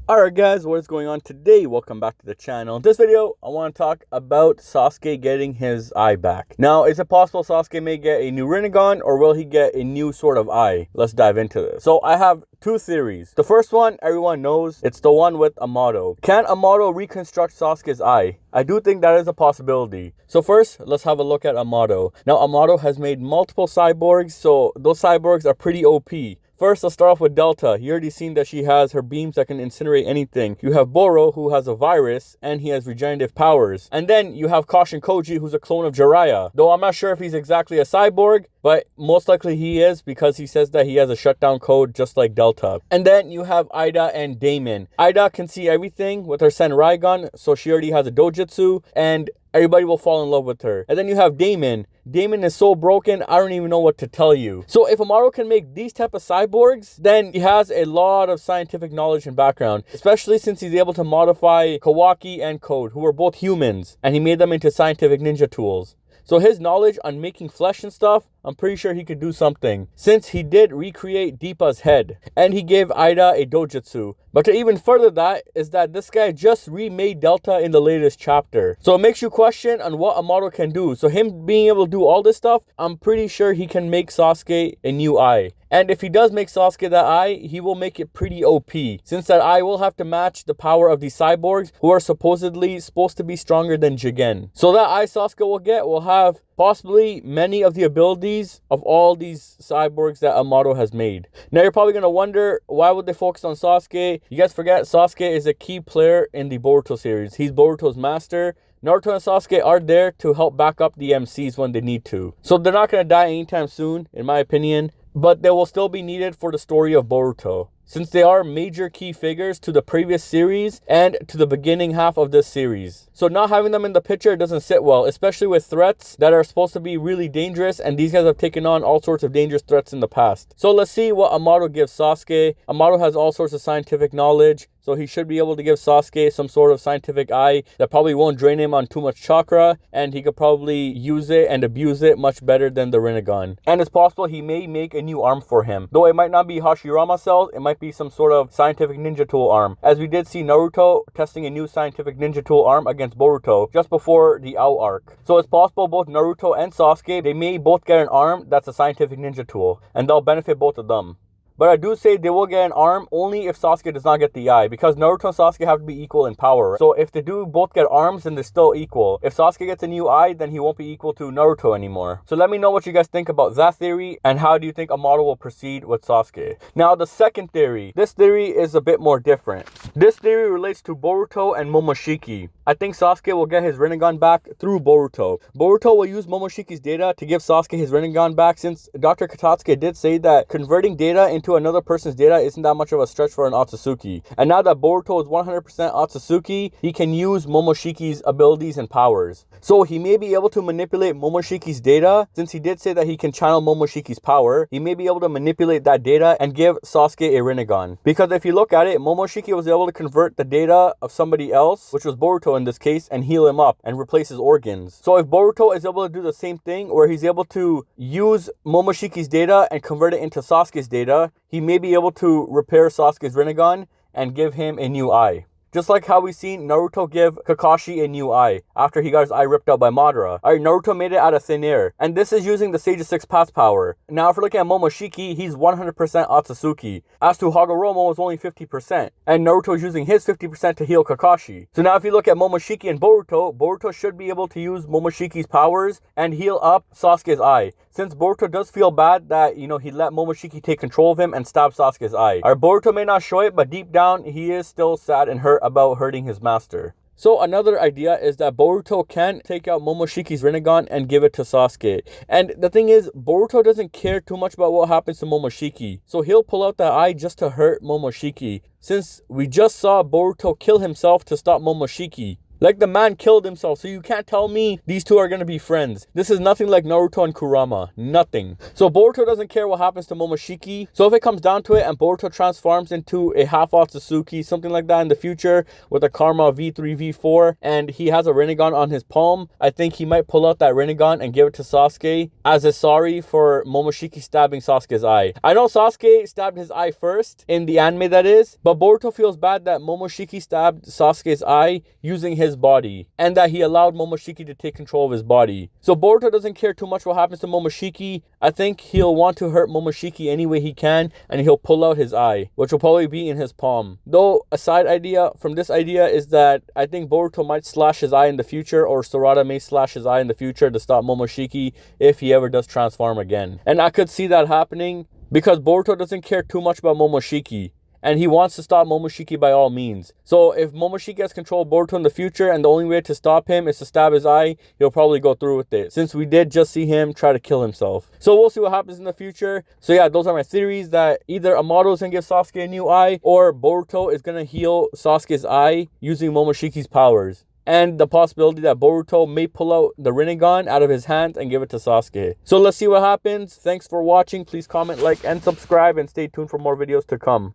Alright guys, what is going on today? Welcome back to the channel. In this video, I want to talk about Sasuke getting his eye back. Now, is it possible Sasuke may get a new Rinnegan, or will he get a new sort of eye? Let's dive into this. So I have two theories. The first one, everyone knows, it's the one with Amato. Can Amato reconstruct Sasuke's eye? I do think that is a possibility. So first, let's have a look at Amato. Now, Amato has made multiple cyborgs, so those cyborgs are pretty OP. First, let's start off with Delta. You already seen that she has her beams that can incinerate anything. You have Boro, who has a virus, and he has regenerative powers. And then you have Kashin Koji, who's a clone of Jiraiya. Though I'm not sure if he's exactly a cyborg, but most likely he is, because he says that he has a shutdown code just like Delta. And then you have Eida and Damon. Eida can see everything with her Rinnegan, so she already has a dojutsu, and everybody will fall in love with her. And then you have Damon. Damon is so broken, I don't even know what to tell you. So if Amato can make these type of cyborgs, then he has a lot of scientific knowledge and background, especially since he's able to modify Kawaki and Code, who are both humans, and he made them into scientific ninja tools. So his knowledge on making flesh and stuff, I'm pretty sure he could do something, since he did recreate Deepa's head, and he gave Eida a dojutsu. But to even further that, is that this guy just remade Delta in the latest chapter. So it makes you question on what Amato can do. So him being able to do all this stuff, I'm pretty sure he can make Sasuke a new eye. And if he does make Sasuke that eye, he will make it pretty OP, since that eye will have to match the power of these cyborgs, who are supposedly supposed to be stronger than Jougan. So that eye Sasuke will get will have possibly many of the abilities of all these cyborgs that Amato has made. Now you're probably going to wonder, why would they focus on Sasuke? You guys forget Sasuke is a key player in the Boruto series. He's Boruto's master. Naruto and Sasuke are there to help back up the MCs when they need to. So they're not going to die anytime soon, in my opinion, but they will still be needed for the story of Boruto, since they are major key figures to the previous series and to the beginning half of this series. So not having them in the picture doesn't sit well, especially with threats that are supposed to be really dangerous, and these guys have taken on all sorts of dangerous threats in the past. So let's see what Amato gives Sasuke. Amato has all sorts of scientific knowledge, so he should be able to give Sasuke some sort of scientific eye that probably won't drain him on too much chakra, and he could probably use it and abuse it much better than the Rinnegan. And it's possible he may make a new arm for him. Though it might not be Hashirama cells, it might be some sort of scientific ninja tool arm, as we did see Naruto testing a new scientific ninja tool arm against Boruto just before the Ao arc. So it's possible both Naruto and Sasuke, they may both get an arm that's a scientific ninja tool, and they'll benefit both of them. But I do say they will get an arm only if Sasuke does not get the eye, because Naruto and Sasuke have to be equal in power. So if they do both get arms, then they're still equal. If Sasuke gets a new eye, then he won't be equal to Naruto anymore. So let me know what you guys think about that theory, and how do you think Amato will proceed with Sasuke. Now the second theory. This theory is a bit more different. This theory relates to Boruto and Momoshiki. I think Sasuke will get his Rinnegan back through Boruto. Boruto will use Momoshiki's data to give Sasuke his Rinnegan back, since Dr. Katsuki did say that converting data into another person's data isn't that much of a stretch for an otsutsuki. And now that Boruto is 100% otsutsuki, he can use Momoshiki's abilities and powers. So he may be able to manipulate Momoshiki's data, since he did say that he can channel Momoshiki's power. He may be able to manipulate that data and give Sasuke a Rinnegan. Because if you look at it, Momoshiki was able to convert the data of somebody else, which was Boruto in this case, and heal him up and replace his organs. So if Boruto is able to do the same thing, where he's able to use Momoshiki's data and convert it into Sasuke's data, he may be able to repair Sasuke's Rinnegan and give him a new eye. Just like how we seen Naruto give Kakashi a new eye after he got his eye ripped out by Madara. Alright, Naruto made it out of thin air. And this is using the Sage's 6 Paths power. Now if we're looking at Momoshiki, he's 100% Otsutsuki. As to Hagoromo, it's only 50%. And Naruto is using his 50% to heal Kakashi. So now if you look at Momoshiki and Boruto, Boruto should be able to use Momoshiki's powers and heal up Sasuke's eye. Since Boruto does feel bad that, he let Momoshiki take control of him and stab Sasuke's eye. Alright, Boruto may not show it, but deep down, he is still sad and hurt about hurting his master. So another idea is that Boruto can take out Momoshiki's Rinnegan and give it to Sasuke. And the thing is, Boruto doesn't care too much about what happens to Momoshiki. So he'll pull out that eye just to hurt Momoshiki, since we just saw Boruto kill himself to stop Momoshiki. Like, the man killed himself, so you can't tell me these two are gonna be friends. This is nothing like Naruto and Kurama. Nothing. So Boruto doesn't care what happens to Momoshiki. So if it comes down to it and Boruto transforms into a half otsutsuki, something like that in the future, with a Karma V3, V4, and he has a Rinnegan on his palm, I think he might pull out that Rinnegan and give it to Sasuke as a sorry for Momoshiki stabbing Sasuke's eye. I know Sasuke stabbed his eye first, in the anime that is, but Boruto feels bad that Momoshiki stabbed Sasuke's eye using his body, and that he allowed Momoshiki to take control of his body. So Boruto doesn't care too much what happens to Momoshiki. I think he'll want to hurt Momoshiki any way he can, and he'll pull out his eye, which will probably be in his palm. Though a side idea from this idea is that I think Boruto might slash his eye in the future, or Sarada may slash his eye in the future to stop Momoshiki if he ever does transform again. And I could see that happening because Boruto doesn't care too much about Momoshiki, and he wants to stop Momoshiki by all means. So if Momoshiki has control of Boruto in the future and the only way to stop him is to stab his eye, he'll probably go through with it, since we did just see him try to kill himself. So we'll see what happens in the future. So yeah, those are my theories, that either Amato is going to give Sasuke a new eye, or Boruto is going to heal Sasuke's eye using Momoshiki's powers. And the possibility that Boruto may pull out the Rinnegan out of his hand and give it to Sasuke. So let's see what happens. Thanks for watching. Please comment, like, and subscribe, and stay tuned for more videos to come.